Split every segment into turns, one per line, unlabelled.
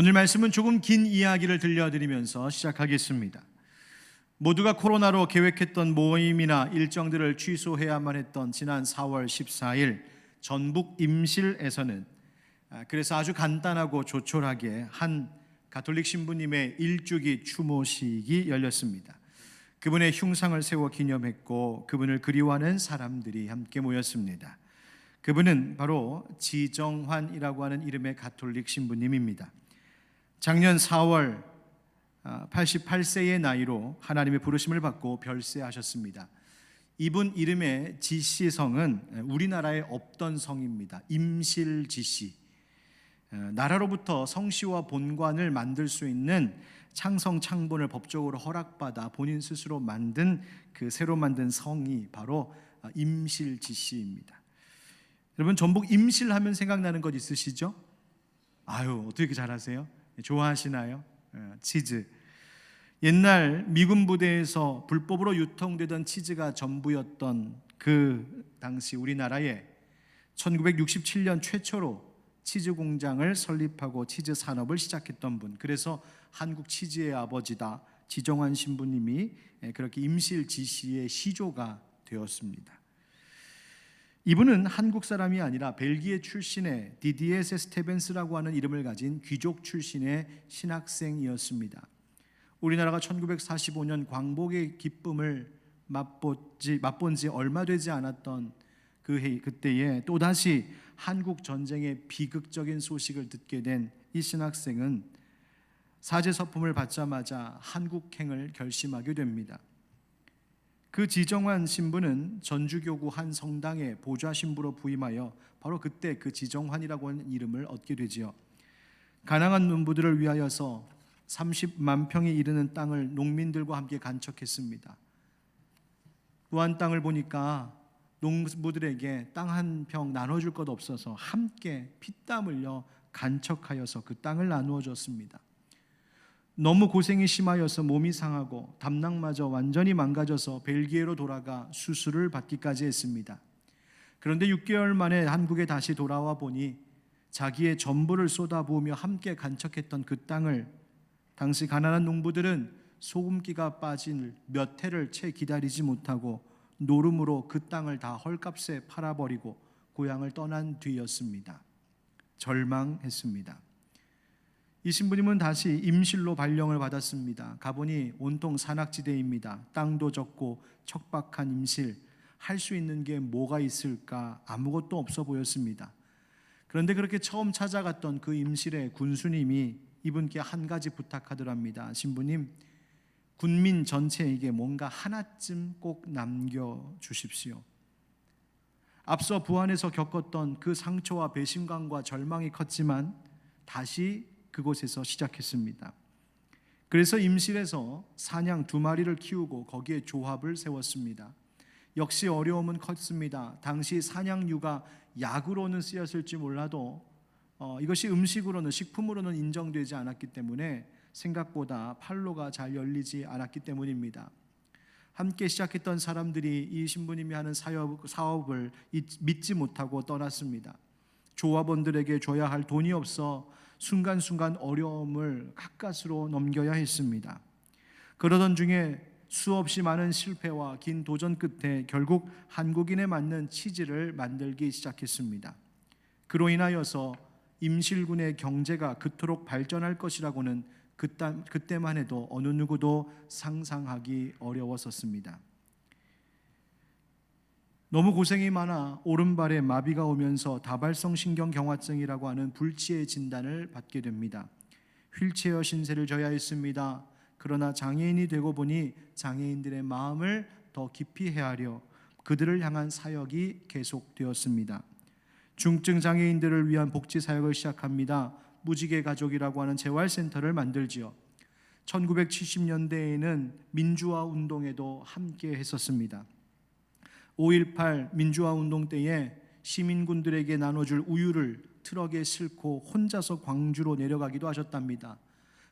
오늘 말씀은 조금 긴 이야기를 들려드리면서 시작하겠습니다. 모두가 코로나로 계획했던 모임이나 일정들을 취소해야만 했던 지난 4월 14일 전북 임실에서는 그래서 아주 간단하고 조촐하게 한 가톨릭 신부님의 일주기 추모식이 열렸습니다. 그분의 흉상을 세워 기념했고 그분을 그리워하는 사람들이 함께 모였습니다. 그분은 바로 지정환이라고 하는 이름의 가톨릭 신부님입니다. 작년 4월 88세의 나이로 하나님의 부르심을 받고 별세하셨습니다. 이분 이름의 지씨성은 우리나라에 없던 성입니다. 임실지씨. 나라로부터 성씨와 본관을 만들 수 있는 창성 창본을 법적으로 허락받아 본인 스스로 만든 그 새로 만든 성이 바로 임실지씨입니다. 여러분, 전북 임실하면 생각나는 것 있으시죠? 아유, 어떻게 이렇게 잘하세요? 좋아하시나요? 치즈. 옛날 미군 부대에서 불법으로 유통되던 치즈가 전부였던 그 당시 우리나라에 1967년 최초로 치즈 공장을 설립하고 치즈 산업을 시작했던 분, 그래서 한국 치즈의 아버지다 지정환 신부님이 그렇게 임실지씨의 시조가 되었습니다. 이분은 한국 사람이 아니라 벨기에 출신의 디디에 스테벤스라고 하는 이름을 가진 귀족 출신의 신학생이었습니다. 우리나라가 1945년 광복의 기쁨을 맛본 지 얼마 되지 않았던 그때에 또다시 한국 전쟁의 비극적인 소식을 듣게 된 이 신학생은 사제서품을 받자마자 한국행을 결심하게 됩니다. 그 지정환 신부는 전주교구 한 성당의 보좌 신부로 부임하여 바로 그때 그 지정환이라고 하는 이름을 얻게 되지요. 가난한 농부들을 위하여서 30만 평에 이르는 땅을 농민들과 함께 간척했습니다. 또한 땅을 보니까 농부들에게 땅 한 평 나눠줄 것 없어서 함께 피땀 흘려 간척하여서 그 땅을 나누어 줬습니다. 너무 고생이 심하여서 몸이 상하고 담낭마저 완전히 망가져서 벨기에로 돌아가 수술을 받기까지 했습니다. 그런데 6개월 만에 한국에 다시 돌아와 보니 자기의 전부를 쏟아부으며 함께 간척했던 그 땅을 당시 가난한 농부들은 소금기가 빠진 몇 해를 채 기다리지 못하고 노름으로 그 땅을 다 헐값에 팔아버리고 고향을 떠난 뒤였습니다. 절망했습니다. 이 신부님은 다시 임실로 발령을 받았습니다. 가보니 온통 산악지대입니다. 땅도 적고 척박한 임실, 할 수 있는 게 뭐가 있을까? 아무것도 없어 보였습니다. 그런데 그렇게 처음 찾아갔던 그 임실의 군수님이 이분께 한 가지 부탁하더랍니다. 신부님, 군민 전체에게 뭔가 하나쯤 꼭 남겨주십시오. 앞서 부안에서 겪었던 그 상처와 배신감과 절망이 컸지만 다시 그곳에서 시작했습니다. 그래서 임실에서 사냥 2마리를 키우고 거기에 조합을 세웠습니다. 역시 어려움은 컸습니다. 당시 사냥류가 약으로는 쓰였을지 몰라도 이것이 음식으로는, 식품으로는 인정되지 않았기 때문에 생각보다 판로가 잘 열리지 않았기 때문입니다. 함께 시작했던 사람들이 이 신부님이 하는 사업을 믿지 못하고 떠났습니다. 조합원들에게 줘야 할 돈이 없어 순간순간 어려움을 가까스로 넘겨야 했습니다. 그러던 중에 수없이 많은 실패와 긴 도전 끝에 결국 한국인에 맞는 치즈를 만들기 시작했습니다. 그로 인하여서 임실군의 경제가 그토록 발전할 것이라고는 그때만 해도 어느 누구도 상상하기 어려웠었습니다. 너무 고생이 많아 오른발에 마비가 오면서 다발성 신경경화증이라고 하는 불치의 진단을 받게 됩니다. 휠체어 신세를 져야 했습니다. 그러나 장애인이 되고 보니 장애인들의 마음을 더 깊이 헤아려 그들을 향한 사역이 계속되었습니다. 중증 장애인들을 위한 복지 사역을 시작합니다. 무지개 가족이라고 하는 재활센터를 만들지요. 1970년대에는 민주화 운동에도 함께 했었습니다. 5.18 민주화 운동 때에 시민군들에게 나눠줄 우유를 트럭에 싣고 혼자서 광주로 내려가기도 하셨답니다.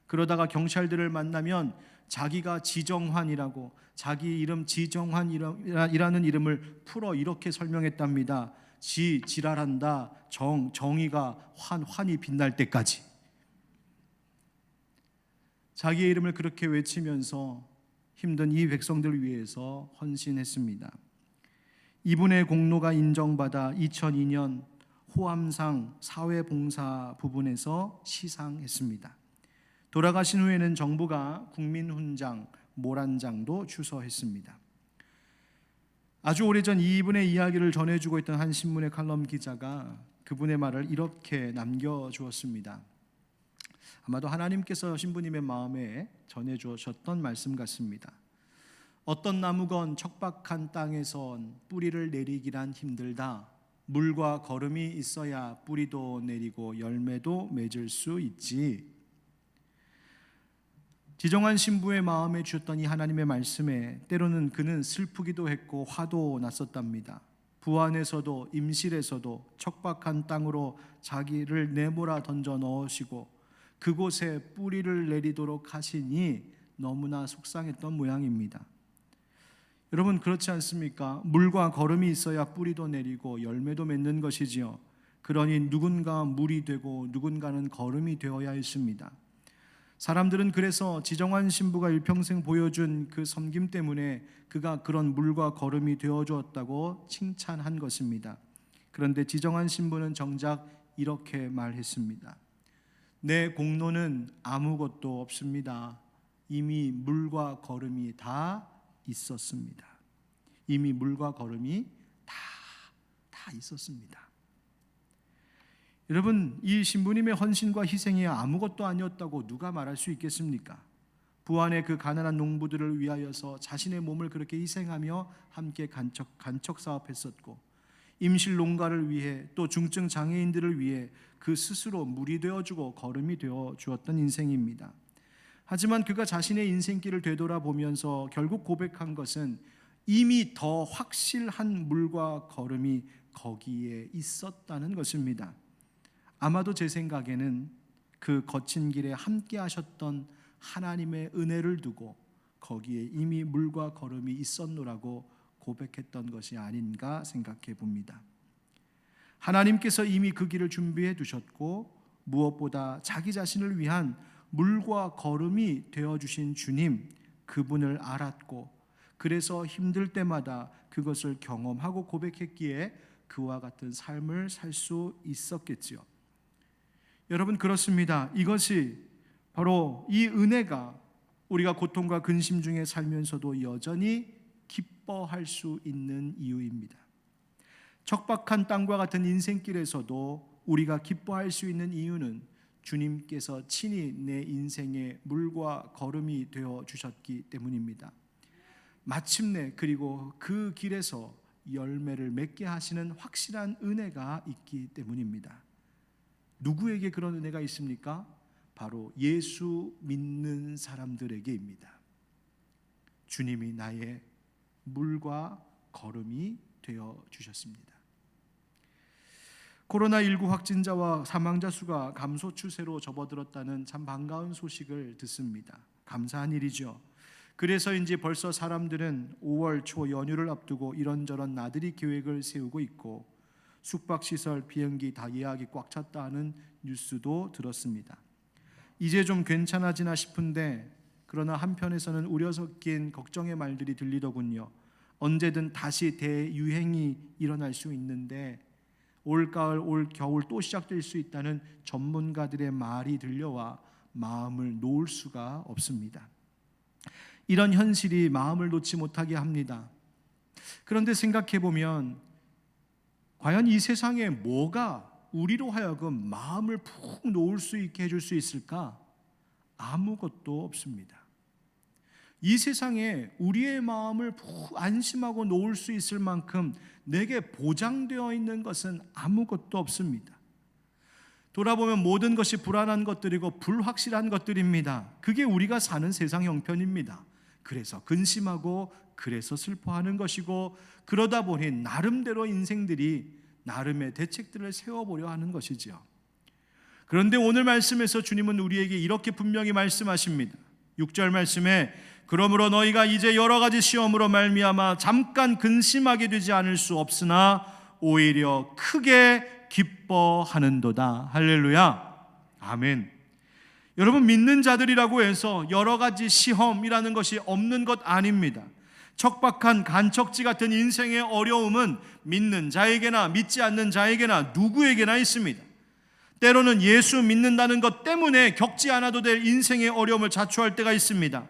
그러다가 경찰들을 만나면 자기가 지정환이라고, 자기 이름 지정환이라는 이름을 풀어 이렇게 설명했답니다. 지랄한다. 정의가 환히 빛날 때까지. 자기의 이름을 그렇게 외치면서 힘든 이 백성들을 위해서 헌신했습니다. 이분의 공로가 인정받아 2002년 호암상 사회봉사 부분에서 시상했습니다. 돌아가신 후에는 정부가 국민훈장, 모란장도 추서했습니다. 아주 오래전 이분의 이야기를 전해주고 있던 한 신문의 칼럼 기자가 그분의 말을 이렇게 남겨주었습니다. 아마도 하나님께서 신부님의 마음에 전해주셨던 말씀 같습니다. 어떤 나무건 척박한 땅에선 뿌리를 내리기란 힘들다. 물과 거름이 있어야 뿌리도 내리고 열매도 맺을 수 있지. 지정환 신부의 마음에 주셨던 이 하나님의 말씀에 때로는 그는 슬프기도 했고 화도 났었답니다. 부안에서도 임실에서도 척박한 땅으로 자기를 내몰아 던져 넣으시고 그곳에 뿌리를 내리도록 하시니 너무나 속상했던 모양입니다. 여러분, 그렇지 않습니까? 물과 거름이 있어야 뿌리도 내리고 열매도 맺는 것이지요. 그러니 누군가 물이 되고 누군가는 거름이 되어야 했습니다. 사람들은 그래서 지정환 신부가 일평생 보여준 그 섬김 때문에 그가 그런 물과 거름이 되어주었다고 칭찬한 것입니다. 그런데 지정환 신부는 정작 이렇게 말했습니다. 내 공로는 아무것도 없습니다. 이미 물과 거름이 다 있었습니다. 이미 물과 거름이 다 있었습니다. 여러분, 이 신부님의 헌신과 희생이 아무것도 아니었다고 누가 말할 수 있겠습니까? 부안의 그 가난한 농부들을 위하여서 자신의 몸을 그렇게 희생하며 함께 간척 사업했었고, 임실 농가를 위해 또 중증 장애인들을 위해 그 스스로 물이 되어주고 거름이 되어 주었던 인생입니다. 하지만 그가 자신의 인생길을 되돌아보면서 결국 고백한 것은 이미 더 확실한 물과 거름이 거기에 있었다는 것입니다. 아마도 제 생각에는 그 거친 길에 함께 하셨던 하나님의 은혜를 두고 거기에 이미 물과 거름이 있었노라고 고백했던 것이 아닌가 생각해 봅니다. 하나님께서 이미 그 길을 준비해 두셨고 무엇보다 자기 자신을 위한 물과 거름이 되어주신 주님, 그분을 알았고 그래서 힘들 때마다 그것을 경험하고 고백했기에 그와 같은 삶을 살 수 있었겠지요. 여러분, 그렇습니다. 이것이 바로 이 은혜가 우리가 고통과 근심 중에 살면서도 여전히 기뻐할 수 있는 이유입니다. 척박한 땅과 같은 인생길에서도 우리가 기뻐할 수 있는 이유는 주님께서 친히 내 인생의 물과 거름이 되어 주셨기 때문입니다. 마침내 그리고 그 길에서 열매를 맺게 하시는 확실한 은혜가 있기 때문입니다. 누구에게 그런 은혜가 있습니까? 바로 예수 믿는 사람들에게입니다. 주님이 나의 물과 거름이 되어 주셨습니다. 코로나19 확진자와 사망자 수가 감소 추세로 접어들었다는 참 반가운 소식을 듣습니다. 감사한 일이죠. 그래서인지 벌써 사람들은 5월 초 연휴를 앞두고 이런저런 나들이 계획을 세우고 있고 숙박시설, 비행기 다 예약이 꽉 찼다 하는 뉴스도 들었습니다. 이제 좀 괜찮아지나 싶은데 그러나 한편에서는 우려 섞인 걱정의 말들이 들리더군요. 언제든 다시 대유행이 일어날 수 있는데 올가을, 올겨울 또 시작될 수 있다는 전문가들의 말이 들려와 마음을 놓을 수가 없습니다. 이런 현실이 마음을 놓지 못하게 합니다. 그런데 생각해보면 과연 이 세상에 뭐가 우리로 하여금 마음을 푹 놓을 수 있게 해줄 수 있을까? 아무것도 없습니다. 이 세상에 우리의 마음을 푹 안심하고 놓을 수 있을 만큼 내게 보장되어 있는 것은 아무것도 없습니다. 돌아보면 모든 것이 불안한 것들이고 불확실한 것들입니다. 그게 우리가 사는 세상 형편입니다. 그래서 근심하고 그래서 슬퍼하는 것이고 그러다 보니 나름대로 인생들이 나름의 대책들을 세워보려 하는 것이죠. 그런데 오늘 말씀에서 주님은 우리에게 이렇게 분명히 말씀하십니다. 6절 말씀에 그러므로 너희가 이제 여러 가지 시험으로 말미암아 잠깐 근심하게 되지 않을 수 없으나 오히려 크게 기뻐하는도다. 할렐루야. 아멘. 여러분, 믿는 자들이라고 해서 여러 가지 시험이라는 것이 없는 것 아닙니다. 척박한 간척지 같은 인생의 어려움은 믿는 자에게나 믿지 않는 자에게나 누구에게나 있습니다. 때로는 예수 믿는다는 것 때문에 겪지 않아도 될 인생의 어려움을 자초할 때가 있습니다.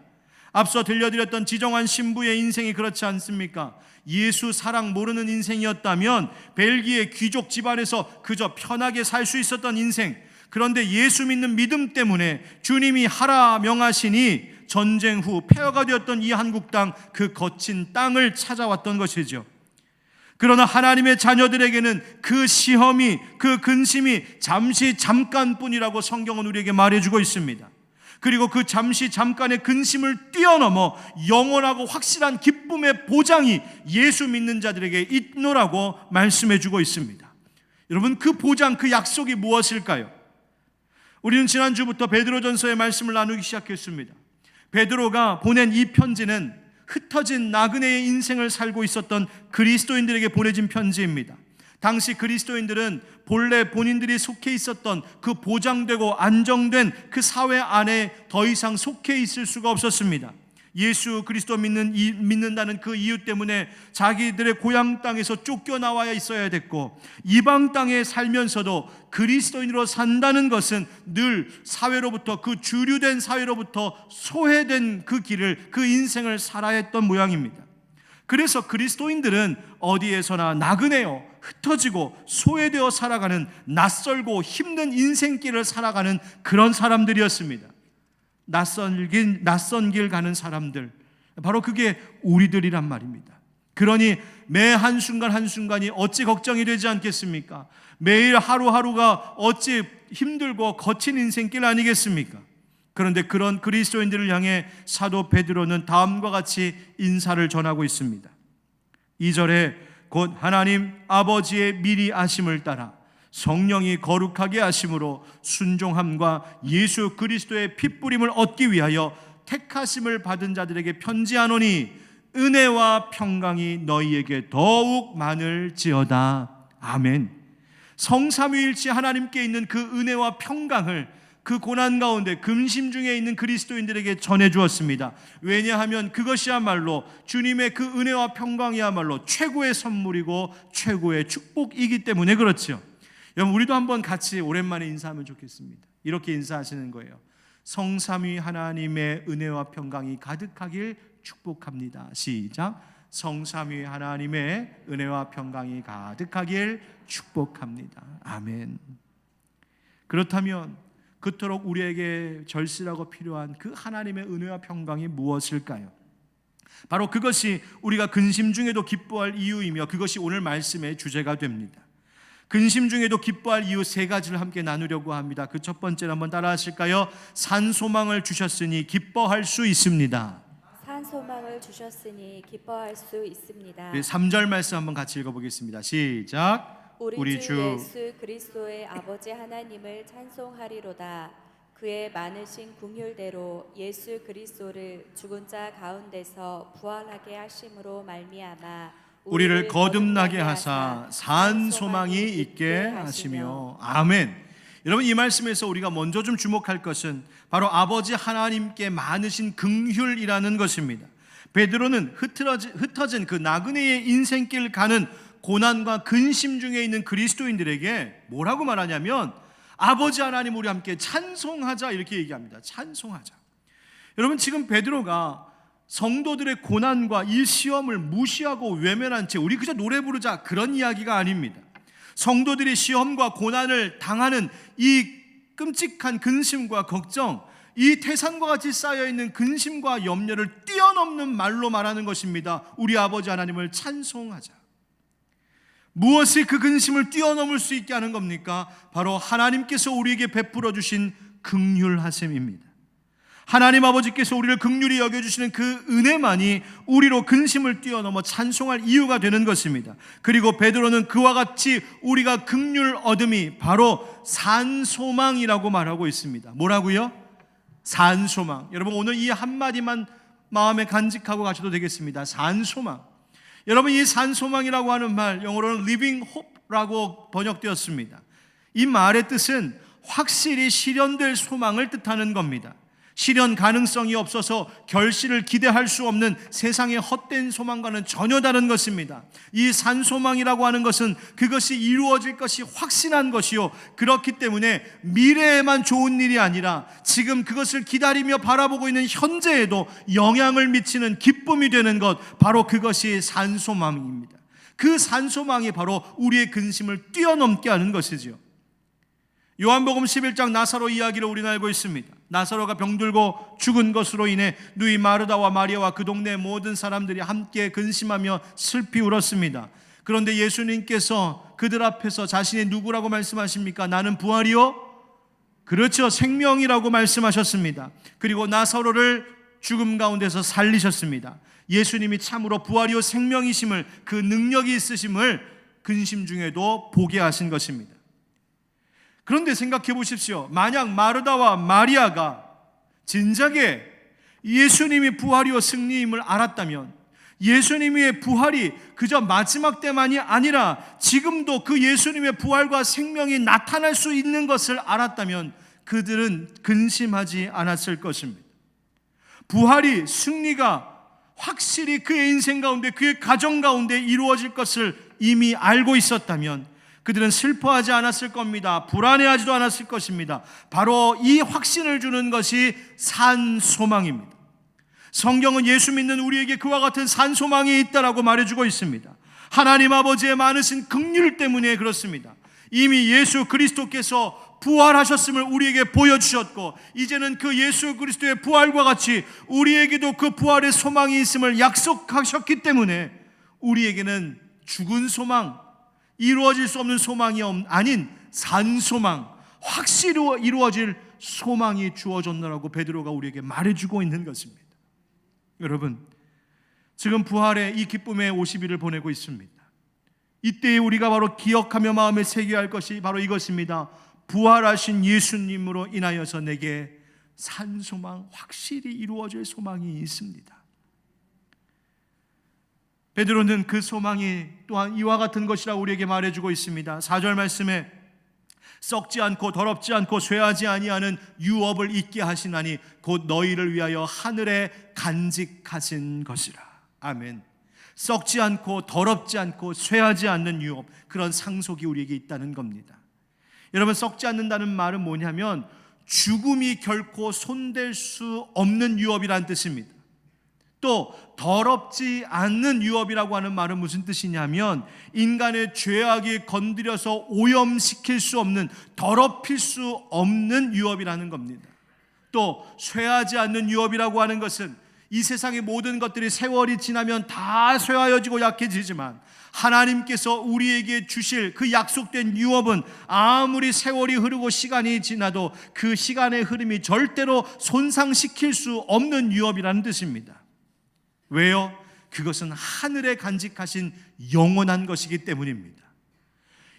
앞서 들려드렸던 지정환 신부의 인생이 그렇지 않습니까? 예수 사랑 모르는 인생이었다면 벨기에 귀족 집안에서 그저 편하게 살 수 있었던 인생, 그런데 예수 믿는 믿음 때문에 주님이 하라 명하시니 전쟁 후 폐허가 되었던 이 한국 땅, 그 거친 땅을 찾아왔던 것이죠. 그러나 하나님의 자녀들에게는 그 시험이, 그 근심이 잠깐뿐이라고 성경은 우리에게 말해주고 있습니다. 그리고 그 잠깐의 근심을 뛰어넘어 영원하고 확실한 기쁨의 보장이 예수 믿는 자들에게 있노라고 말씀해주고 있습니다. 여러분, 그 보장, 그 약속이 무엇일까요? 우리는 지난주부터 베드로전서의 말씀을 나누기 시작했습니다. 베드로가 보낸 이 편지는 흩어진 나그네의 인생을 살고 있었던 그리스도인들에게 보내진 편지입니다. 당시 그리스도인들은 본래 본인들이 속해 있었던 그 보장되고 안정된 그 사회 안에 더 이상 속해 있을 수가 없었습니다. 예수 그리스도 믿는다는 그 이유 때문에 자기들의 고향 땅에서 쫓겨나와야 있어야 됐고, 이방 땅에 살면서도 그리스도인으로 산다는 것은 늘 사회로부터, 그 주류된 사회로부터 소외된 그 길을, 그 인생을 살아야 했던 모양입니다. 그래서 그리스도인들은 어디에서나 나그네요, ht어지고 소외되어 살아가는, 낯설고 힘든 인생길을 살아가는 그런 사람들이었습니다. 낯선 길 가는 사람들, 바로 그게 우리들이란 말입니다. 그러니 매 한순간 한순간이 어찌 걱정이 되지 않겠습니까? 매일 하루하루가 어찌 힘들고 거친 인생길 아니겠습니까? 그런데 그런 그리스도인들을 향해 사도 베드로는 다음과 같이 인사를 전하고 있습니다. 2절에 곧 하나님 아버지의 미리 아심을 따라 성령이 거룩하게 하심으로 순종함과 예수 그리스도의 핏부림을 얻기 위하여 택하심을 받은 자들에게 편지하노니 은혜와 평강이 너희에게 더욱 많을지어다. 아멘. 성삼위일체 하나님께 있는 그 은혜와 평강을 그 고난 가운데 근심 중에 있는 그리스도인들에게 전해주었습니다. 왜냐하면 그것이야말로 주님의 그 은혜와 평강이야말로 최고의 선물이고 최고의 축복이기 때문에 그렇죠. 여러분, 우리도 한번 같이 오랜만에 인사하면 좋겠습니다. 이렇게 인사하시는 거예요. 성삼위 하나님의 은혜와 평강이 가득하길 축복합니다. 시작. 성삼위 하나님의 은혜와 평강이 가득하길 축복합니다. 아멘. 그렇다면 그토록 우리에게 절실하고 필요한 그 하나님의 은혜와 평강이 무엇일까요? 바로 그것이 우리가 근심 중에도 기뻐할 이유이며 그것이 오늘 말씀의 주제가 됩니다. 근심 중에도 기뻐할 이유 세 가지를 함께 나누려고 합니다. 그 첫 번째를 한번 따라 하실까요? 산소망을 주셨으니 기뻐할 수 있습니다.
산소망을 주셨으니 기뻐할 수 있습니다.
3절 말씀 한번 같이 읽어보겠습니다. 시작.
우리 주 예수 그리스도의 아버지 하나님을 찬송하리로다. 그의 많으신 긍휼대로 예수 그리스도를 죽은 자 가운데서 부활하게 하심으로 말미암아
우리를 거듭나게 하사 산 소망이 있게 하시며. 아멘. 여러분, 이 말씀에서 우리가 먼저 좀 주목할 것은 바로 아버지 하나님께 많으신 긍휼이라는 것입니다. 베드로는 흩어진 그 나그네의 인생길 가는 고난과 근심 중에 있는 그리스도인들에게 뭐라고 말하냐면 아버지 하나님 우리 함께 찬송하자, 이렇게 얘기합니다. 찬송하자. 여러분, 지금 베드로가 성도들의 고난과 이 시험을 무시하고 외면한 채 우리 그저 노래 부르자, 그런 이야기가 아닙니다. 성도들이 시험과 고난을 당하는 이 끔찍한 근심과 걱정, 이 태산과 같이 쌓여있는 근심과 염려를 뛰어넘는 말로 말하는 것입니다. 우리 아버지 하나님을 찬송하자. 무엇이 그 근심을 뛰어넘을 수 있게 하는 겁니까? 바로 하나님께서 우리에게 베풀어 주신 긍휼하심입니다. 하나님 아버지께서 우리를 긍휼히 여겨주시는 그 은혜만이 우리로 근심을 뛰어넘어 찬송할 이유가 되는 것입니다. 그리고 베드로는 그와 같이 우리가 긍휼 얻음이 바로 산소망이라고 말하고 있습니다. 뭐라고요? 산소망. 여러분, 오늘 이 한마디만 마음에 간직하고 가셔도 되겠습니다. 산소망. 여러분, 이 산소망이라고 하는 말, 영어로는 living hope라고 번역되었습니다. 이 말의 뜻은 확실히 실현될 소망을 뜻하는 겁니다. 실현 가능성이 없어서 결실을 기대할 수 없는 세상의 헛된 소망과는 전혀 다른 것입니다. 이 산소망이라고 하는 것은 그것이 이루어질 것이 확신한 것이요, 그렇기 때문에 미래에만 좋은 일이 아니라 지금 그것을 기다리며 바라보고 있는 현재에도 영향을 미치는 기쁨이 되는 것, 바로 그것이 산소망입니다. 그 산소망이 바로 우리의 근심을 뛰어넘게 하는 것이죠. 요한복음 11장 나사로 이야기를 우리는 알고 있습니다. 나사로가 병들고 죽은 것으로 인해 누이 마르다와 마리아와 그 동네 모든 사람들이 함께 근심하며 슬피 울었습니다. 그런데 예수님께서 그들 앞에서 자신이 누구라고 말씀하십니까? 나는 부활이요, 그렇죠, 생명이라고 말씀하셨습니다. 그리고 나사로를 죽음 가운데서 살리셨습니다. 예수님이 참으로 부활이요 생명이심을, 그 능력이 있으심을 근심 중에도 보게 하신 것입니다. 그런데 생각해 보십시오. 만약 마르다와 마리아가 진작에 예수님이 부활이요 승리임을 알았다면, 예수님의 부활이 그저 마지막 때만이 아니라 지금도 그 예수님의 부활과 생명이 나타날 수 있는 것을 알았다면 그들은 근심하지 않았을 것입니다. 부활이, 승리가 확실히 그의 인생 가운데, 그의 가정 가운데 이루어질 것을 이미 알고 있었다면 그들은 슬퍼하지 않았을 겁니다. 불안해하지도 않았을 것입니다. 바로 이 확신을 주는 것이 산소망입니다. 성경은 예수 믿는 우리에게 그와 같은 산소망이 있다라고 말해주고 있습니다. 하나님 아버지의 많으신 긍휼 때문에 그렇습니다. 이미 예수 그리스도께서 부활하셨음을 우리에게 보여주셨고, 이제는 그 예수 그리스도의 부활과 같이 우리에게도 그 부활의 소망이 있음을 약속하셨기 때문에 우리에게는 죽은 소망, 이루어질 수 없는 소망이 아닌 산소망, 확실히 이루어질 소망이 주어졌노라고 베드로가 우리에게 말해주고 있는 것입니다. 여러분, 지금 부활의 이 기쁨의 50일을 보내고 있습니다. 이때에 우리가 바로 기억하며 마음에 새겨야 할 것이 바로 이것입니다. 부활하신 예수님으로 인하여서 내게 산소망, 확실히 이루어질 소망이 있습니다. 베드로는 그 소망이 또한 이와 같은 것이라고 우리에게 말해주고 있습니다. 4절 말씀에 썩지 않고 더럽지 않고 쇠하지 아니하는 유업을 잊게 하시나니 곧 너희를 위하여 하늘에 간직하신 것이라. 아멘. 썩지 않고 더럽지 않고 쇠하지 않는 유업, 그런 상속이 우리에게 있다는 겁니다. 여러분, 썩지 않는다는 말은 뭐냐면 죽음이 결코 손댈 수 없는 유업이라는 뜻입니다. 또 더럽지 않는 유업이라고 하는 말은 무슨 뜻이냐면 인간의 죄악이 건드려서 오염시킬 수 없는, 더럽힐 수 없는 유업이라는 겁니다. 또 쇠하지 않는 유업이라고 하는 것은 이 세상의 모든 것들이 세월이 지나면 다 쇠하여지고 약해지지만 하나님께서 우리에게 주실 그 약속된 유업은 아무리 세월이 흐르고 시간이 지나도 그 시간의 흐름이 절대로 손상시킬 수 없는 유업이라는 뜻입니다. 왜요? 그것은 하늘에 간직하신 영원한 것이기 때문입니다.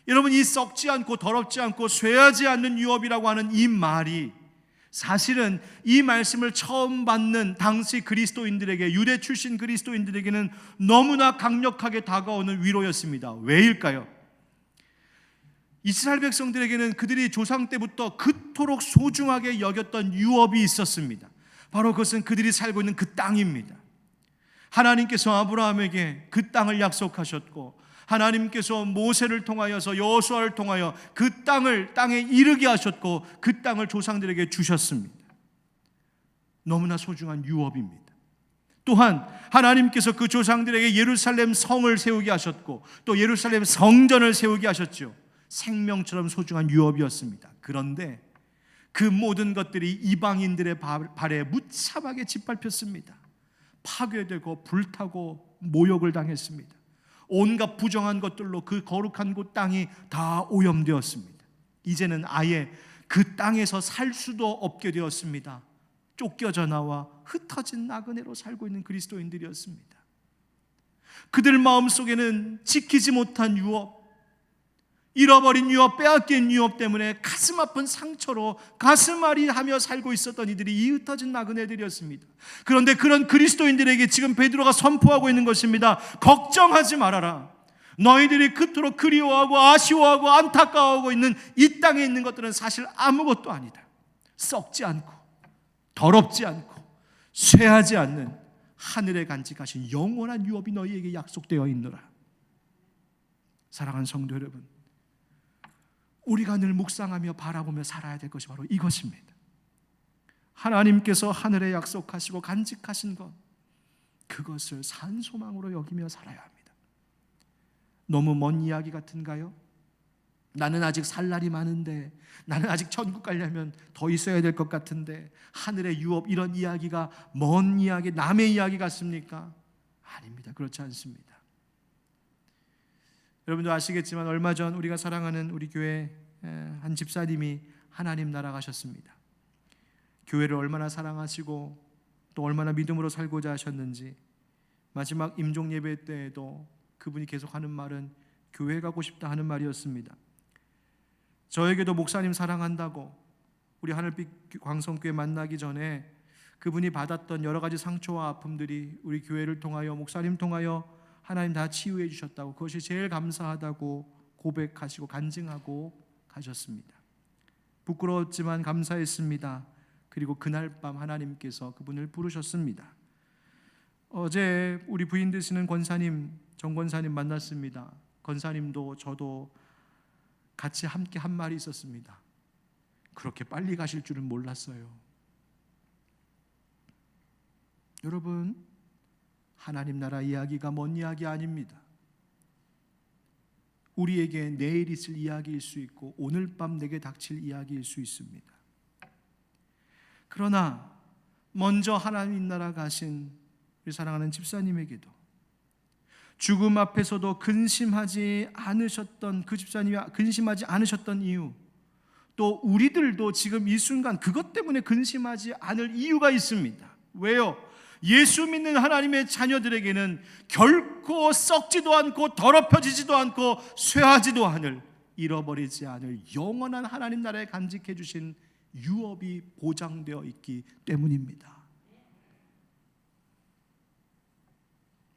여러분, 이 썩지 않고 더럽지 않고 쇠하지 않는 유업이라고 하는 이 말이 사실은 이 말씀을 처음 받는 당시 그리스도인들에게, 유대 출신 그리스도인들에게는 너무나 강력하게 다가오는 위로였습니다. 왜일까요? 이스라엘 백성들에게는 그들이 조상 때부터 그토록 소중하게 여겼던 유업이 있었습니다. 바로 그것은 그들이 살고 있는 그 땅입니다. 하나님께서 아브라함에게 그 땅을 약속하셨고, 하나님께서 모세를 통하여서, 여호수아를 통하여 그 땅에 이르게 하셨고, 그 땅을 조상들에게 주셨습니다. 너무나 소중한 유업입니다. 또한 하나님께서 그 조상들에게 예루살렘 성을 세우게 하셨고, 또 예루살렘 성전을 세우게 하셨죠. 생명처럼 소중한 유업이었습니다. 그런데 그 모든 것들이 이방인들의 발에 무참하게 짓밟혔습니다. 파괴되고 불타고 모욕을 당했습니다. 온갖 부정한 것들로 그 거룩한 곳 땅이 다 오염되었습니다. 이제는 아예 그 땅에서 살 수도 없게 되었습니다. 쫓겨져 나와 흩어진 나그네로 살고 있는 그리스도인들이었습니다. 그들 마음속에는 지키지 못한 유업, 잃어버린 유업, 빼앗긴 유업 때문에 가슴 아픈 상처로 가슴앓이 하며 살고 있었던 이들이 이 흩어진 나그네들이었습니다. 그런데 그런 그리스도인들에게 지금 베드로가 선포하고 있는 것입니다. 걱정하지 말아라. 너희들이 그토록 그리워하고 아쉬워하고 안타까워하고 있는 이 땅에 있는 것들은 사실 아무것도 아니다. 썩지 않고 더럽지 않고 쇠하지 않는 하늘에 간직하신 영원한 유업이 너희에게 약속되어 있노라. 사랑하는 성도 여러분, 우리가 늘 묵상하며 바라보며 살아야 될 것이 바로 이것입니다. 하나님께서 하늘에 약속하시고 간직하신 것, 그것을 산소망으로 여기며 살아야 합니다. 너무 먼 이야기 같은가요? 나는 아직 살 날이 많은데, 나는 아직 천국 가려면 더 있어야 될 것 같은데, 하늘의 유업, 이런 이야기가 먼 이야기, 남의 이야기 같습니까? 아닙니다. 그렇지 않습니다. 여러분도 아시겠지만 얼마 전 우리가 사랑하는 우리 교회 한 집사님이 하나님 나라 가셨습니다. 교회를 얼마나 사랑하시고 또 얼마나 믿음으로 살고자 하셨는지, 마지막 임종 예배 때에도 그분이 계속 하는 말은 교회 가고 싶다 하는 말이었습니다. 저에게도 목사님 사랑한다고 우리 하늘빛 광성교회 만나기 전에 그분이 받았던 여러 가지 상처와 아픔들이 우리 교회를 통하여, 목사님 통하여 하나님 다 치유해 주셨다고, 그것이 제일 감사하다고 고백하시고 간증하고 가셨습니다. 부끄러웠지만 감사했습니다. 그리고 그날 밤 하나님께서 그분을 부르셨습니다. 어제 우리 부인 되시는 권사님, 정 권사님 만났습니다. 권사님도 저도 같이 함께 한 말이 있었습니다. 그렇게 빨리 가실 줄은 몰랐어요. 여러분, 하나님 나라 이야기가 먼 이야기 아닙니다. 우리에게 내일 있을 이야기일 수 있고 오늘 밤 내게 닥칠 이야기일 수 있습니다. 그러나 먼저 하나님 나라 가신 우리 사랑하는 집사님에게도 죽음 앞에서도 근심하지 않으셨던, 그 집사님이 근심하지 않으셨던 이유, 또 우리들도 지금 이 순간 그것 때문에 근심하지 않을 이유가 있습니다. 왜요? 예수 믿는 하나님의 자녀들에게는 결코 썩지도 않고 더럽혀지지도 않고 쇠하지도 않을, 잃어버리지 않을 영원한 하나님 나라에 간직해 주신 유업이 보장되어 있기 때문입니다.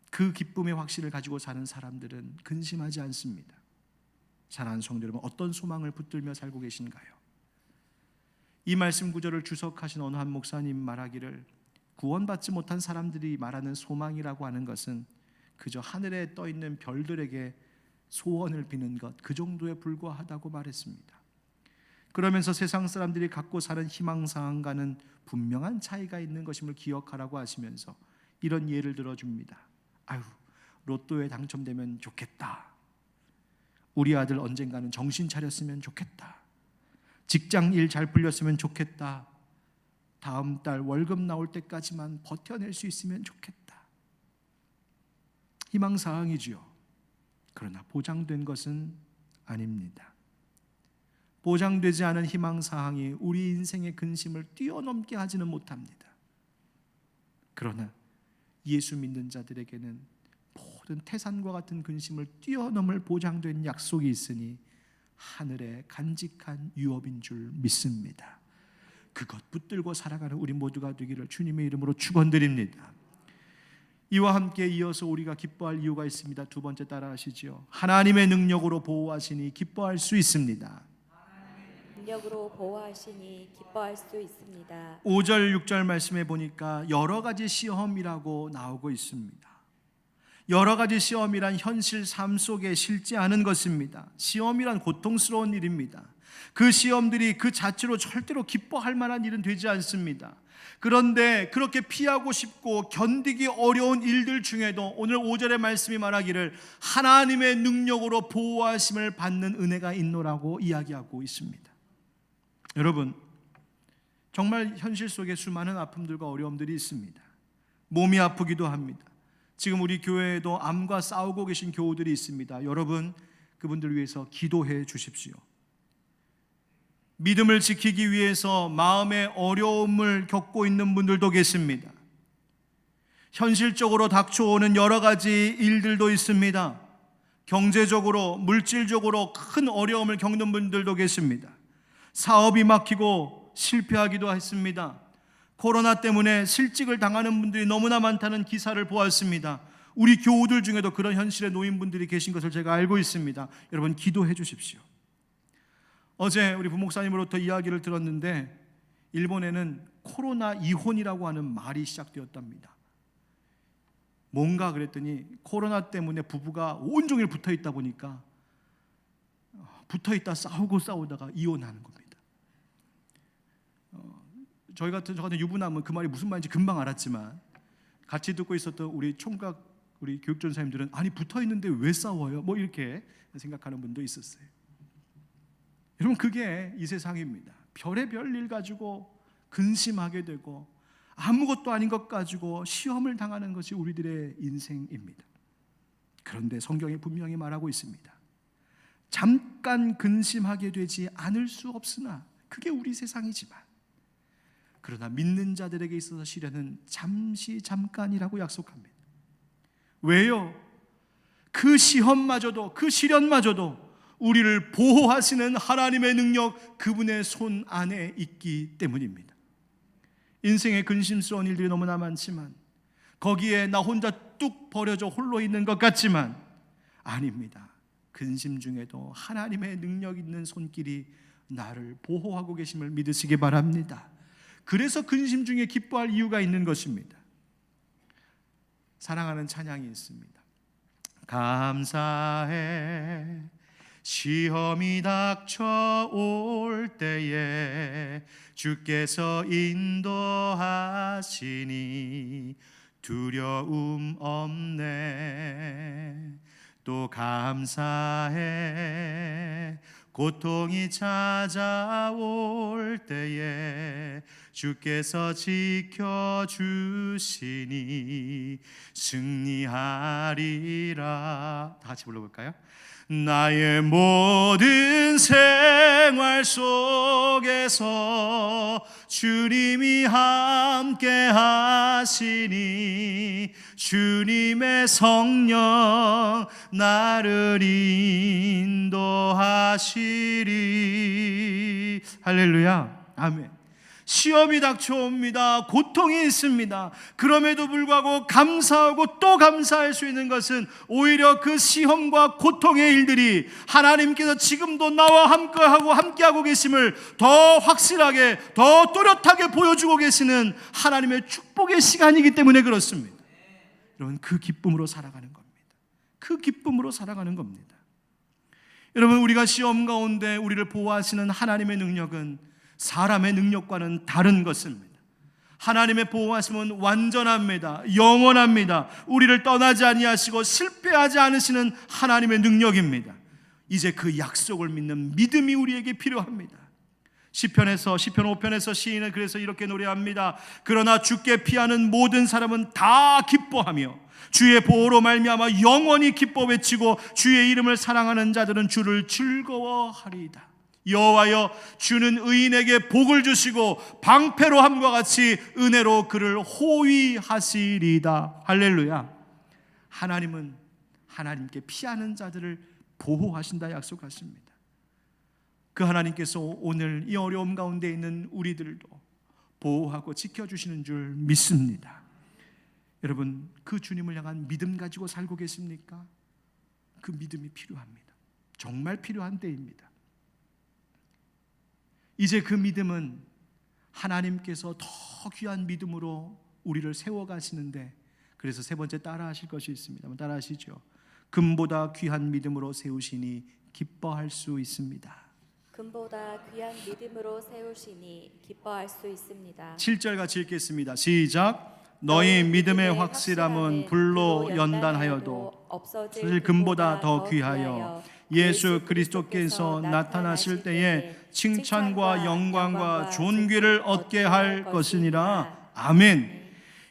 그 기쁨의 확신을 가지고 사는 사람들은 근심하지 않습니다. 사랑하는 성도 여러분, 어떤 소망을 붙들며 살고 계신가요? 이 말씀 구절을 주석하신 어느 한 목사님 말하기를, 구원받지 못한 사람들이 말하는 소망이라고 하는 것은 그저 하늘에 떠 있는 별들에게 소원을 비는 것, 그 정도에 불과하다고 말했습니다. 그러면서 세상 사람들이 갖고 사는 희망사항과는 분명한 차이가 있는 것임을 기억하라고 하시면서 이런 예를 들어줍니다. 아유, 로또에 당첨되면 좋겠다. 우리 아들 언젠가는 정신 차렸으면 좋겠다. 직장 일 잘 풀렸으면 좋겠다. 다음 달 월급 나올 때까지만 버텨낼 수 있으면 좋겠다. 희망사항이지요. 그러나 보장된 것은 아닙니다. 보장되지 않은 희망사항이 우리 인생의 근심을 뛰어넘게 하지는 못합니다. 그러나 예수 믿는 자들에게는 모든 태산과 같은 근심을 뛰어넘을 보장된 약속이 있으니 하늘에 간직한 유업인 줄 믿습니다. 그것 붙들고 살아가는 우리 모두가 되기를 주님의 이름으로 축원드립니다. 이와 함께 이어서 우리가 기뻐할 이유가 있습니다. 두 번째 따라하시죠. 하나님의 능력으로 보호하시니 기뻐할 수 있습니다.
능력으로 보호하시니 기뻐할 수 있습니다.
5절 6절 말씀에 보니까 여러 가지 시험이라고 나오고 있습니다. 여러 가지 시험이란 현실 삶 속에 싫지 않은 것입니다. 시험이란 고통스러운 일입니다. 그 시험들이 그 자체로 절대로 기뻐할 만한 일은 되지 않습니다. 그런데 그렇게 피하고 싶고 견디기 어려운 일들 중에도 오늘 5절의 말씀이 말하기를 하나님의 능력으로 보호하심을 받는 은혜가 있노라고 이야기하고 있습니다. 여러분, 정말 현실 속에 수많은 아픔들과 어려움들이 있습니다. 몸이 아프기도 합니다. 지금 우리 교회에도 암과 싸우고 계신 교우들이 있습니다. 여러분, 그분들 위해서 기도해 주십시오. 믿음을 지키기 위해서 마음의 어려움을 겪고 있는 분들도 계십니다. 현실적으로 닥쳐오는 여러 가지 일들도 있습니다. 경제적으로, 물질적으로 큰 어려움을 겪는 분들도 계십니다. 사업이 막히고 실패하기도 했습니다. 코로나 때문에 실직을 당하는 분들이 너무나 많다는 기사를 보았습니다. 우리 교우들 중에도 그런 현실의 노인분들이 계신 것을 제가 알고 있습니다. 여러분 기도해 주십시오. 어제 우리 부목사님으로부터 이야기를 들었는데 일본에는 코로나 이혼이라고 하는 말이 시작되었답니다. 뭔가 그랬더니 코로나 때문에 부부가 온종일 붙어있다 보니까 붙어있다 싸우다가 이혼하는 겁니다. 저 같은 유부남은 그 말이 무슨 말인지 금방 알았지만 같이 듣고 있었던 우리 총각 우리 교육전사님들은 아니 붙어있는데 왜 싸워요? 뭐 이렇게 생각하는 분도 있었어요. 여러분 그게 이 세상입니다. 별의별 일 가지고 근심하게 되고 아무것도 아닌 것 가지고 시험을 당하는 것이 우리들의 인생입니다. 그런데 성경이 분명히 말하고 있습니다. 잠깐 근심하게 되지 않을 수 없으나 그게 우리 세상이지만 그러나 믿는 자들에게 있어서 시련은 잠시 잠깐이라고 약속합니다. 왜요? 그 시험마저도 그 시련마저도 우리를 보호하시는 하나님의 능력 그분의 손 안에 있기 때문입니다. 인생의 근심스러운 일들이 너무나 많지만 거기에 나 혼자 뚝 버려져 홀로 있는 것 같지만 아닙니다. 근심 중에도 하나님의 능력 있는 손길이 나를 보호하고 계심을 믿으시기 바랍니다. 그래서 근심 중에 기뻐할 이유가 있는 것입니다. 사랑하는 찬양이 있습니다. 감사해 시험이 닥쳐올 때에 주께서 인도하시니 두려움 없네. 또 감사해 고통이 찾아올 때에 주께서 지켜주시니 승리하리라. 다 같이 불러볼까요? 나의 모든 생활 속에서 주님이 함께 하시니 주님의 성령 나를 인도하시리. 할렐루야. 아멘. 시험이 닥쳐옵니다. 고통이 있습니다. 그럼에도 불구하고 감사하고 또 감사할 수 있는 것은 오히려 그 시험과 고통의 일들이 하나님께서 지금도 나와 함께하고 계심을 더 확실하게 더 또렷하게 보여주고 계시는 하나님의 축복의 시간이기 때문에 그렇습니다. 여러분 그 기쁨으로 살아가는 겁니다. 그 기쁨으로 살아가는 겁니다. 여러분 우리가 시험 가운데 우리를 보호하시는 하나님의 능력은 사람의 능력과는 다른 것입니다. 하나님의 보호하심은 완전합니다. 영원합니다. 우리를 떠나지 아니하시고 실패하지 않으시는 하나님의 능력입니다. 이제 그 약속을 믿는 믿음이 우리에게 필요합니다. 시편 5편에서 시인은 그래서 이렇게 노래합니다. 그러나 주께 피하는 모든 사람은 다 기뻐하며 주의 보호로 말미암아 영원히 기뻐 외치고 주의 이름을 사랑하는 자들은 주를 즐거워하리이다. 여호와여 주는 의인에게 복을 주시고 방패로 함과 같이 은혜로 그를 호위하시리이다. 할렐루야. 하나님은 하나님께 피하는 자들을 보호하신다 약속하십니다. 그 하나님께서 오늘 이 어려움 가운데 있는 우리들도 보호하고 지켜주시는 줄 믿습니다. 여러분 그 주님을 향한 믿음 가지고 살고 계십니까? 그 믿음이 필요합니다. 정말 필요한 때입니다. 이제 그 믿음은 하나님께서 더 귀한 믿음으로 우리를 세워가시는데 그래서 세 번째 따라하실 것이 있습니다. 한번 따라하시죠. 금보다 귀한 믿음으로 세우시니 기뻐할 수 있습니다.
금보다 귀한 믿음으로 세우시니 기뻐할 수 있습니다.
7절 같이 읽겠습니다. 시작. 너희 믿음의 확실함은 불로 연단하여도 없어질 금보다 더 귀하여 예수 그리스도께서 나타나실 때에 칭찬과 영광과 존귀를 얻게 할 것이니라. 아멘.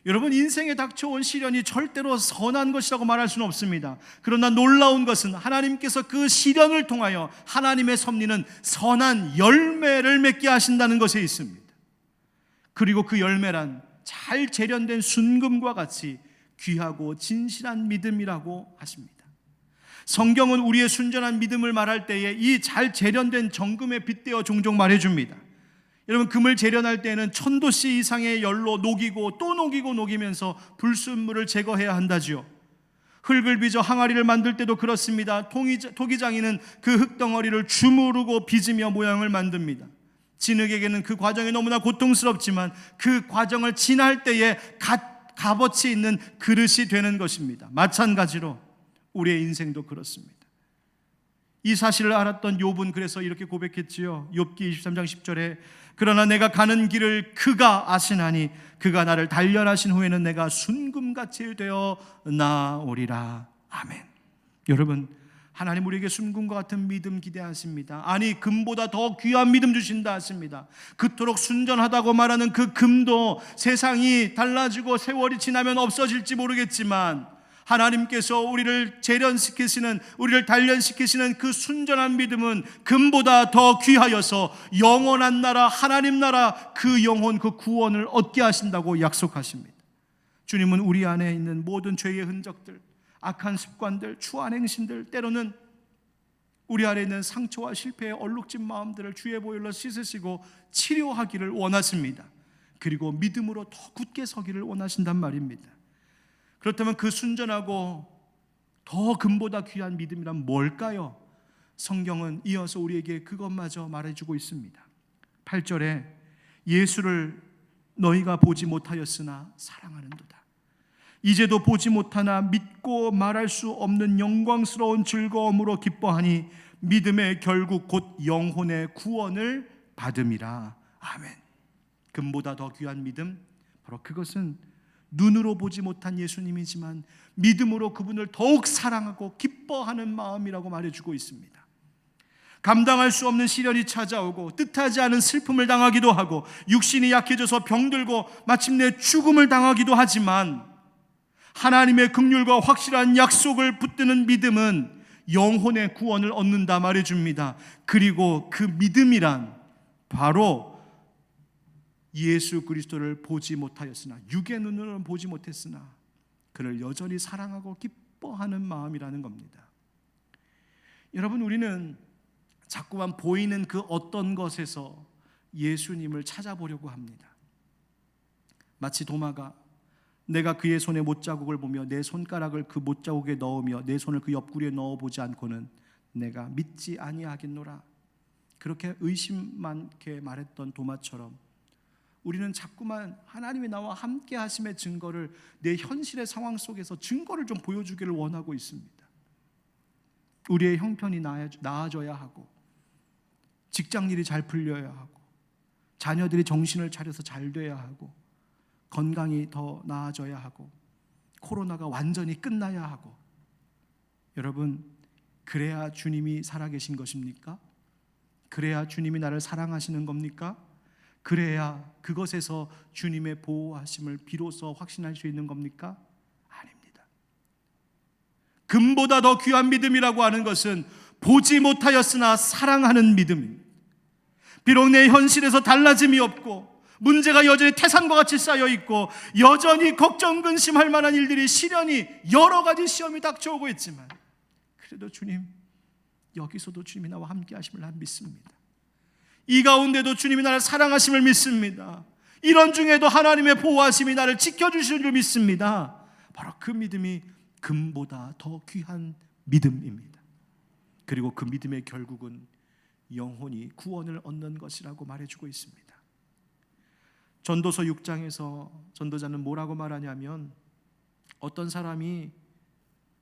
여러분 인생에 닥쳐온 시련이 절대로 선한 것이라고 말할 수는 없습니다. 그러나 놀라운 것은 하나님께서 그 시련을 통하여 하나님의 섭리는 선한 열매를 맺게 하신다는 것에 있습니다. 그리고 그 열매란 잘 재련된 순금과 같이 귀하고 진실한 믿음이라고 하십니다. 성경은 우리의 순전한 믿음을 말할 때에 이 잘 재련된 정금에 빗대어 종종 말해줍니다. 여러분 금을 재련할 때에는 1000도씨 이상의 열로 녹이고 또 녹이면서 불순물을 제거해야 한다지요. 흙을 빚어 항아리를 만들 때도 그렇습니다. 토기장이는 그 흙덩어리를 주무르고 빚으며 모양을 만듭니다. 진흙에게는 그 과정이 너무나 고통스럽지만 그 과정을 지날 때에 값어치 있는 그릇이 되는 것입니다. 마찬가지로 우리의 인생도 그렇습니다. 이 사실을 알았던 욥은 그래서 이렇게 고백했지요. 욥기 23장 10절에 그러나 내가 가는 길을 그가 아시나니 그가 나를 단련하신 후에는 내가 순금같이 되어 나오리라. 아멘. 여러분, 하나님 우리에게 순금과 같은 믿음 기대하십니다. 아니, 금보다 더 귀한 믿음 주신다 하십니다. 그토록 순전하다고 말하는 그 금도 세상이 달라지고 세월이 지나면 없어질지 모르겠지만 하나님께서 우리를 재련시키시는, 우리를 단련시키시는 그 순전한 믿음은 금보다 더 귀하여서 영원한 나라, 하나님 나라, 그 영혼, 그 구원을 얻게 하신다고 약속하십니다. 주님은 우리 안에 있는 모든 죄의 흔적들, 악한 습관들, 추한 행실들, 때로는 우리 안에 있는 상처와 실패의 얼룩진 마음들을 주의 보혈로 씻으시고 치료하기를 원하십니다. 그리고 믿음으로 더 굳게 서기를 원하신단 말입니다. 그렇다면 그 순전하고 더 금보다 귀한 믿음이란 뭘까요? 성경은 이어서 우리에게 그것마저 말해주고 있습니다. 8절에 예수를 너희가 보지 못하였으나 사랑하는도다. 이제도 보지 못하나 믿고 말할 수 없는 영광스러운 즐거움으로 기뻐하니 믿음의 결국 곧 영혼의 구원을 받음이라. 아멘. 금보다 더 귀한 믿음, 바로 그것은 눈으로 보지 못한 예수님이지만 믿음으로 그분을 더욱 사랑하고 기뻐하는 마음이라고 말해주고 있습니다. 감당할 수 없는 시련이 찾아오고 뜻하지 않은 슬픔을 당하기도 하고 육신이 약해져서 병들고 마침내 죽음을 당하기도 하지만 하나님의 긍휼과 확실한 약속을 붙드는 믿음은 영혼의 구원을 얻는다 말해줍니다. 그리고 그 믿음이란 바로 예수 그리스도를 보지 못하였으나, 육의 눈으로는 보지 못했으나 그를 여전히 사랑하고 기뻐하는 마음이라는 겁니다. 여러분, 우리는 자꾸만 보이는 그 어떤 것에서 예수님을 찾아보려고 합니다. 마치 도마가 내가 그의 손에 못자국을 보며 내 손가락을 그 못자국에 넣으며 내 손을 그 옆구리에 넣어보지 않고는 내가 믿지 아니하겠노라. 그렇게 의심 많게 말했던 도마처럼 우리는 자꾸만 하나님이 나와 함께 하심의 증거를 내 현실의 상황 속에서 증거를 좀 보여주기를 원하고 있습니다. 우리의 형편이 나아져야 하고, 직장일이 잘 풀려야 하고, 자녀들이 정신을 차려서 잘 돼야 하고, 건강이 더 나아져야 하고, 코로나가 완전히 끝나야 하고. 여러분, 그래야 주님이 살아계신 것입니까? 그래야 주님이 나를 사랑하시는 겁니까? 그래야 그것에서 주님의 보호하심을 비로소 확신할 수 있는 겁니까? 아닙니다. 금보다 더 귀한 믿음이라고 하는 것은 보지 못하였으나 사랑하는 믿음입니다. 비록 내 현실에서 달라짐이 없고 문제가 여전히 태산과 같이 쌓여 있고 여전히 걱정 근심할 만한 일들이, 시련이, 여러 가지 시험이 닥쳐오고 있지만 그래도 주님, 여기서도 주님이 나와 함께 하심을 난 믿습니다. 이 가운데도 주님이 나를 사랑하심을 믿습니다. 이런 중에도 하나님의 보호하심이 나를 지켜주시는 줄 믿습니다. 바로 그 믿음이 금보다 더 귀한 믿음입니다. 그리고 그 믿음의 결국은 영혼이 구원을 얻는 것이라고 말해주고 있습니다. 전도서 6장에서 전도자는 뭐라고 말하냐면, 어떤 사람이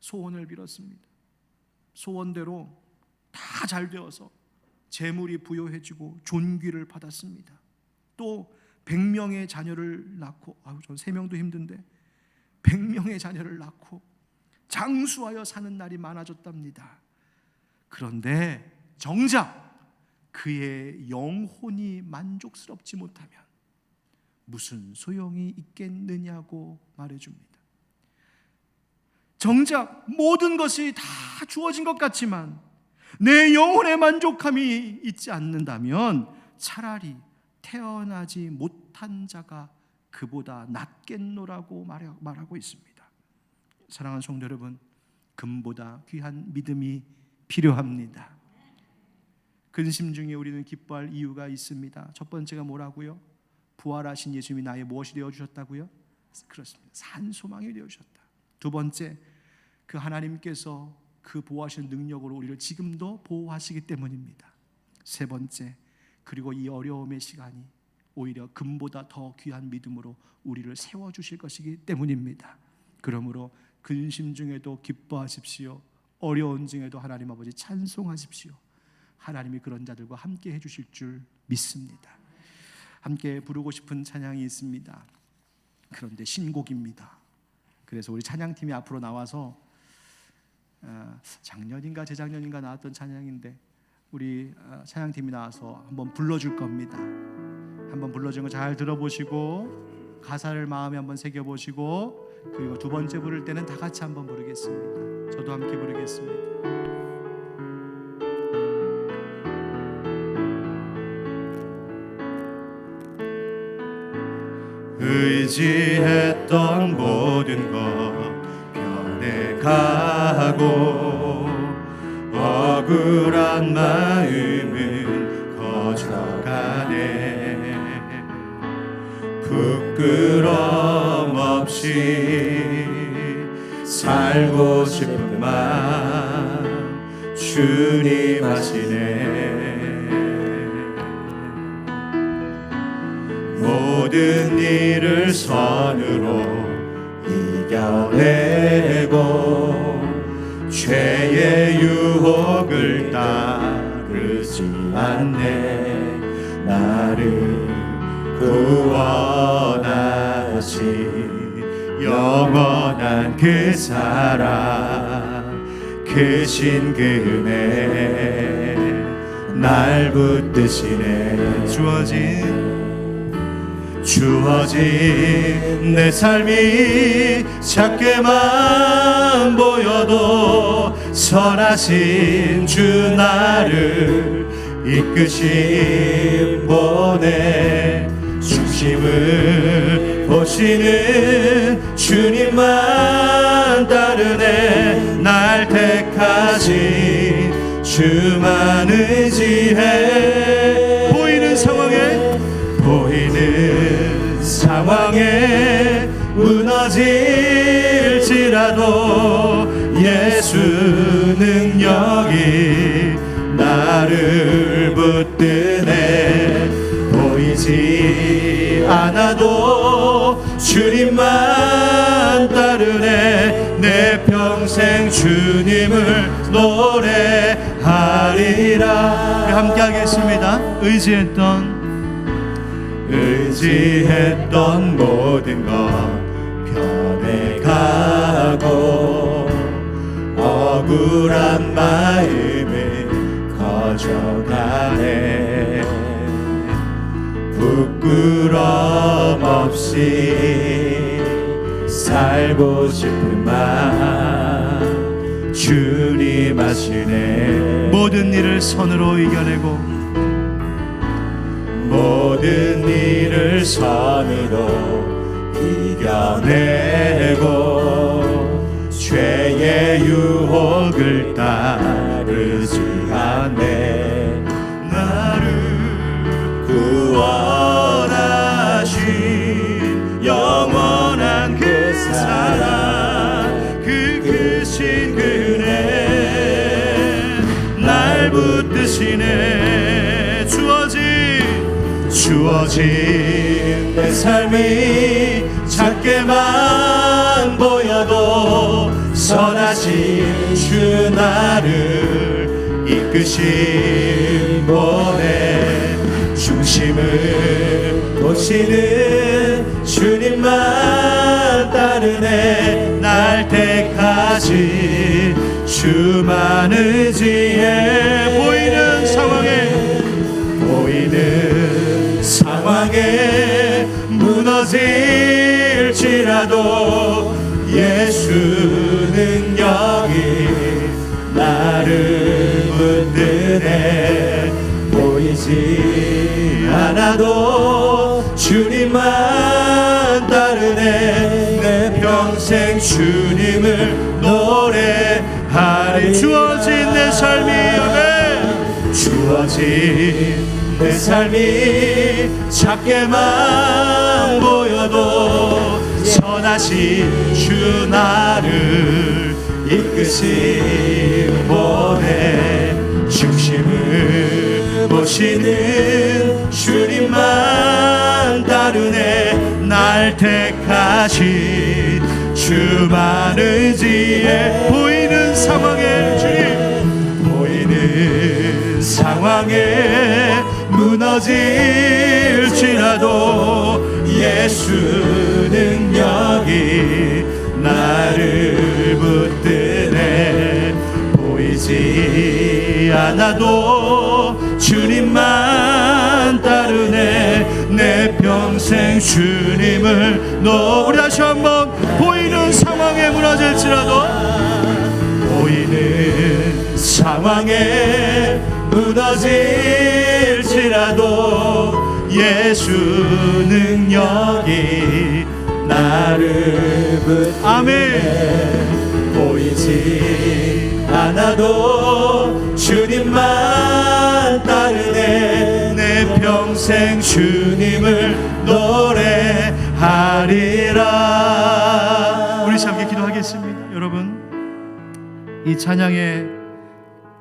소원을 빌었습니다. 소원대로 다 잘 되어서 재물이 부여해지고 존귀를 받았습니다. 또 100명의 자녀를 낳고, 전 3명도 힘든데 100명의 자녀를 낳고 장수하여 사는 날이 많아졌답니다. 그런데 정작 그의 영혼이 만족스럽지 못하면 무슨 소용이 있겠느냐고 말해줍니다. 정작 모든 것이 다 주어진 것 같지만 내 영혼의 만족함이 있지 않는다면 차라리 태어나지 못한 자가 그보다 낫겠노라고 말하고 있습니다. 사랑하는 성도 여러분, 금보다 귀한 믿음이 필요합니다. 근심 중에 우리는 기뻐할 이유가 있습니다. 첫 번째가 뭐라고요? 부활하신 예수님이 나의 무엇이 되어주셨다고요? 그렇습니다. 산 소망이 되어주셨다. 두 번째, 그 하나님께서 그 보호하시는 능력으로 우리를 지금도 보호하시기 때문입니다. 세 번째, 그리고 이 어려움의 시간이 오히려 금보다 더 귀한 믿음으로 우리를 세워주실 것이기 때문입니다. 그러므로 근심 중에도 기뻐하십시오. 어려운 중에도 하나님 아버지 찬송하십시오. 하나님이 그런 자들과 함께 해주실 줄 믿습니다. 함께 부르고 싶은 찬양이 있습니다. 그런데 신곡입니다. 그래서 우리 찬양팀이 앞으로 나와서 작년인가 재작년인가 나왔던 찬양인데 우리 찬양팀이 나와서 한번 불러줄 겁니다. 한번 불러준 거 잘 들어보시고 가사를 마음에 한번 새겨보시고, 그리고 두 번째 부를 때는 다 같이 한번 부르겠습니다. 저도 함께 부르겠습니다. 의지했던 모든 것 변해가고 억울한 마음은 커져가네. 부끄럼 없이 살고 싶은 마음 주님 아시네. 모든 일을 선으로 이겨내고 죄의 유혹을 따르지 않네. 나를 구원하신 영원한 그 사랑, 크신 그 은혜 날 붙드시네. 주어진 내 삶이 작게만 보여도 선하신 주 나를 이끄신 보내. 중심을 보시는 주님만 따르네. 날 택하신 주만 의지해. 보이는 상황에 무너질지라도 예수 능력이 나를 붙드네. 보이지 않아도 주님만 따르네. 내 평생 주님을 노래하리라. 함께 하겠습니다. 의지했던 모든 것 변해가고 억울한 마음은 커져가네. 부끄럼 없이 살고 싶은 마음 주님 아시네. 모든 일을 선으로 이겨내고 모든 일을 선으로 이겨내고 죄의 유혹을 따르지 않네. 나를 구원하신 영원한 그 사랑, 그 크신 그네 날 붙드시네. 주어진 내 삶이 작게만 보여도 선하신 주 나를 이끄신 보내. 중심을 보시는 주님만 따르네. 날 택하신 주만 의지해. 보이는 상황에 무너질지라도 예수 능력이 나를 붙드네. 보이지 않아도 주님만 따르네. 내 평생 주님을 노래하리. 주어진 내 삶이 주어진 내 삶이 작게만 보여도 선하신 주 나를 이끄심 보내 중심을 보시는 주님만 따르네. 날 택하신 주만의 지혜. 보이는 상황에 주님, 보이는 상황에 무너질지라도 예수 능력이 나를 붙드네. 보이지 않아도 주님만 따르네. 내 평생 주님을 우리 다시 한번 보이는 상황에 무너질지라도, 보이는 상황에 무너질지라도 예수 능력이 나를 붙드네. 아멘. 보이지 않아도 주님만 따르네. 내 평생 주님을 노래하리라. 우리 함께 기도하겠습니다. 여러분, 이 찬양의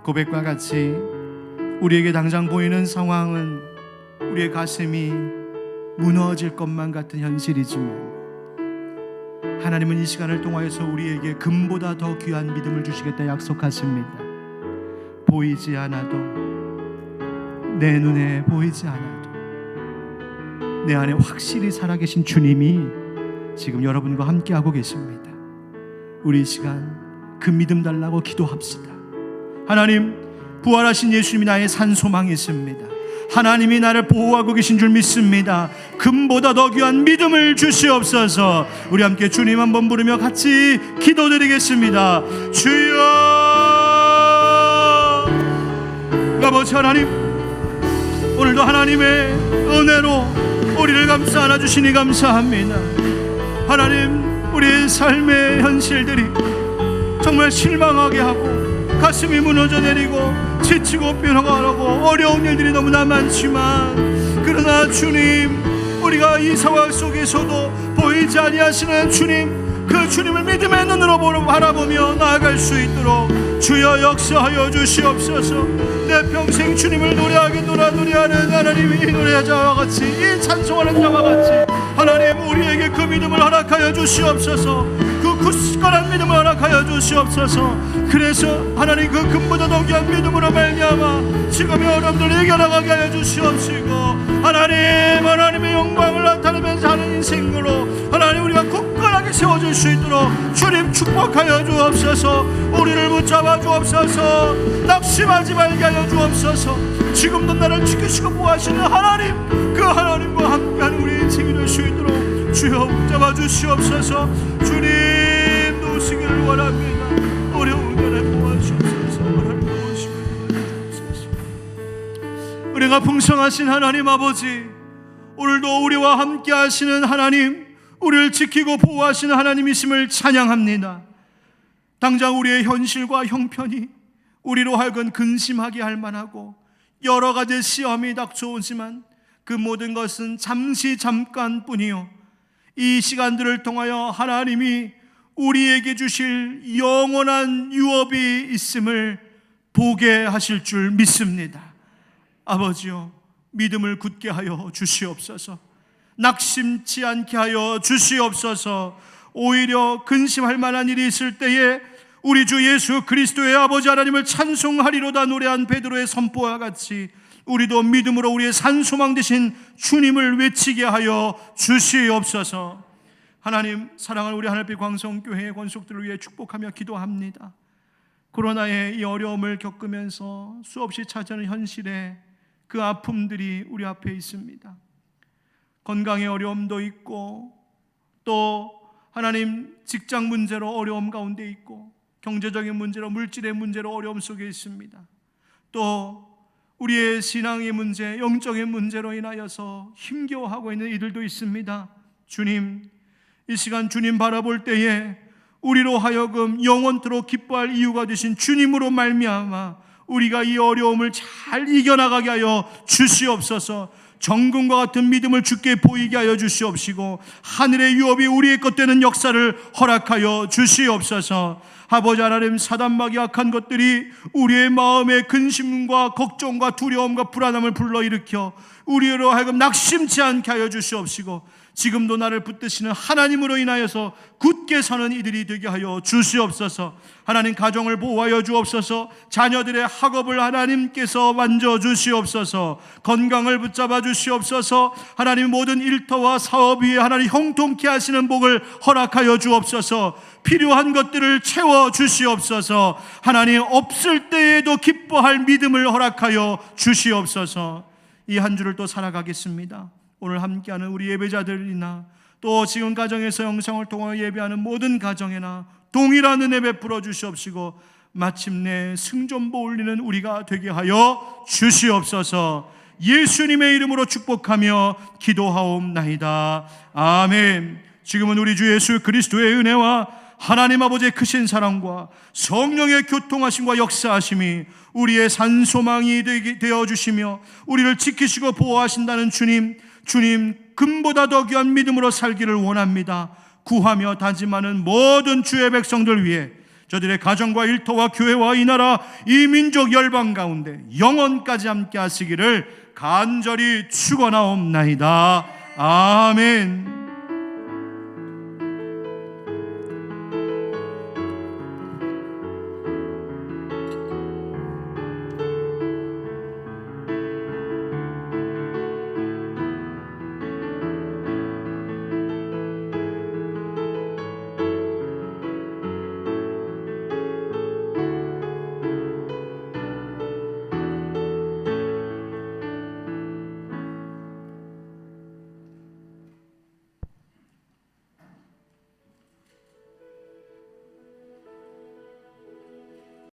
고백과 같이 우리에게 당장 보이는 상황은 우리의 가슴이 무너질 것만 같은 현실이지만, 하나님은 이 시간을 통하여서 우리에게 금보다 더 귀한 믿음을 주시겠다 약속하십니다. 보이지 않아도, 내 눈에 보이지 않아도 내 안에 확실히 살아계신 주님이 지금 여러분과 함께하고 계십니다. 우리 이 시간 그 믿음 달라고 기도합시다. 하나님, 부활하신 예수님이 나의 산소망이 있습니다. 하나님이 나를 보호하고 계신 줄 믿습니다. 금보다 더 귀한 믿음을 주시옵소서. 우리 함께 주님 한번 부르며 같이 기도드리겠습니다. 주여, 아버지 하나님, 오늘도 하나님의 은혜로 우리를 감싸 안아주시니 감사합니다. 하나님, 우리의 삶의 현실들이 정말 실망하게 하고 가슴이 무너져 내리고 지치고 변화가라고 어려운 일들이 너무나 많지만, 그러나 주님, 우리가 이 상황 속에서도 보이지 아니하시는 주님, 그 주님을 믿음의 눈으로 바라보며 나아갈 수 있도록 주여 역사하여 주시옵소서. 내 평생 주님을 노래하는 하나님이 노래하는 자와 같이, 이 찬송하는 자와 같이 하나님, 우리에게 그 믿음을 허락하여 주시옵소서. 그 굳건한 믿음을 허락하여 주시옵소서. 그래서 하나님, 그 금보다 더 귀한 믿음으로 말미암아 지금의 어려움들을 이겨나가게 하여 주시옵시고, 하나님의 영광을 나타내면서 하는 인생으로 하나님, 우리가 굳건하게 세워줄 수 있도록 주님 축복하여 주옵소서. 우리를 붙잡아 주옵소서. 낙심하지 말게 하여 주옵소서. 지금도 나를 지키시고 보호하시는 하나님, 그 하나님과 함께하는 우리 인생이 될 수 있도록 주여 붙잡아 주시옵소서. 주님 도우시기를 원합니다. 어려운 날에 도와주옵소서. 은혜가 풍성하신 하나님 아버지, 오늘도 우리와 함께 하시는 하나님, 우리를 지키고 보호하시는 하나님이심을 찬양합니다. 당장 우리의 현실과 형편이 우리로 하여금 근심하게 할 만하고 여러 가지 시험이 닥쳐오지만 그 모든 것은 잠깐뿐이요, 이 시간들을 통하여 하나님이 우리에게 주실 영원한 유업이 있음을 보게 하실 줄 믿습니다. 아버지여, 믿음을 굳게 하여 주시옵소서. 낙심치 않게 하여 주시옵소서. 오히려 근심할 만한 일이 있을 때에 우리 주 예수 그리스도의 아버지 하나님을 찬송하리로다 노래한 베드로의 선포와 같이 우리도 믿음으로 우리의 산소망 되신 주님을 외치게 하여 주시옵소서. 하나님, 사랑하는 우리 하늘빛 광성교회의 권속들을 위해 축복하며 기도합니다. 코로나의 이 어려움을 겪으면서 수없이 찾아오는 현실에 그 아픔들이 우리 앞에 있습니다. 건강의 어려움도 있고, 또 하나님 직장 문제로 어려움 가운데 있고, 경제적인 문제로, 물질의 문제로 어려움 속에 있습니다. 또 우리의 신앙의 문제, 영적인 문제로 인하여서 힘겨워하고 있는 이들도 있습니다. 주님, 이 시간 주님 바라볼 때에 우리로 하여금 영원토록 기뻐할 이유가 되신 주님으로 말미암아 우리가 이 어려움을 잘 이겨나가게 하여 주시옵소서. 정금과 같은 믿음을 주께 보이게 하여 주시옵시고 하늘의 유업이 우리의 것 되는 역사를 허락하여 주시옵소서. 아버지 하나님, 사단막이 악한 것들이 우리의 마음에 근심과 걱정과 두려움과 불안함을 불러일으켜 우리로 하여금 낙심치 않게 하여 주시옵시고 지금도 나를 붙드시는 하나님으로 인하여서 굳게 서는 이들이 되게 하여 주시옵소서. 하나님, 가정을 보호하여 주옵소서. 자녀들의 학업을 하나님께서 만져주시옵소서. 건강을 붙잡아 주시옵소서. 하나님, 모든 일터와 사업 위에 하나님 형통케 하시는 복을 허락하여 주옵소서. 필요한 것들을 채워 주시옵소서. 하나님, 없을 때에도 기뻐할 믿음을 허락하여 주시옵소서. 이 한 주를 또 살아가겠습니다. 오늘 함께하는 우리 예배자들이나 또 지금 가정에서 영상을 통하여 예배하는 모든 가정에나 동일한 은혜 베풀어 주시옵시고 마침내 승전보 올리는 우리가 되게 하여 주시옵소서. 예수님의 이름으로 축복하며 기도하옵나이다. 아멘. 지금은 우리 주 예수 그리스도의 은혜와 하나님 아버지의 크신 사랑과 성령의 교통하심과 역사하심이 우리의 산소망이 되어 주시며 우리를 지키시고 보호하신다는 주님 금보다 더 귀한 믿음으로 살기를 원합니다. 구하며 다짐하는 모든 주의 백성들 위해 저들의 가정과 일터와 교회와 이 나라 이 민족 열방 가운데 영원까지 함께 하시기를 간절히 축원하옵나이다. 아멘.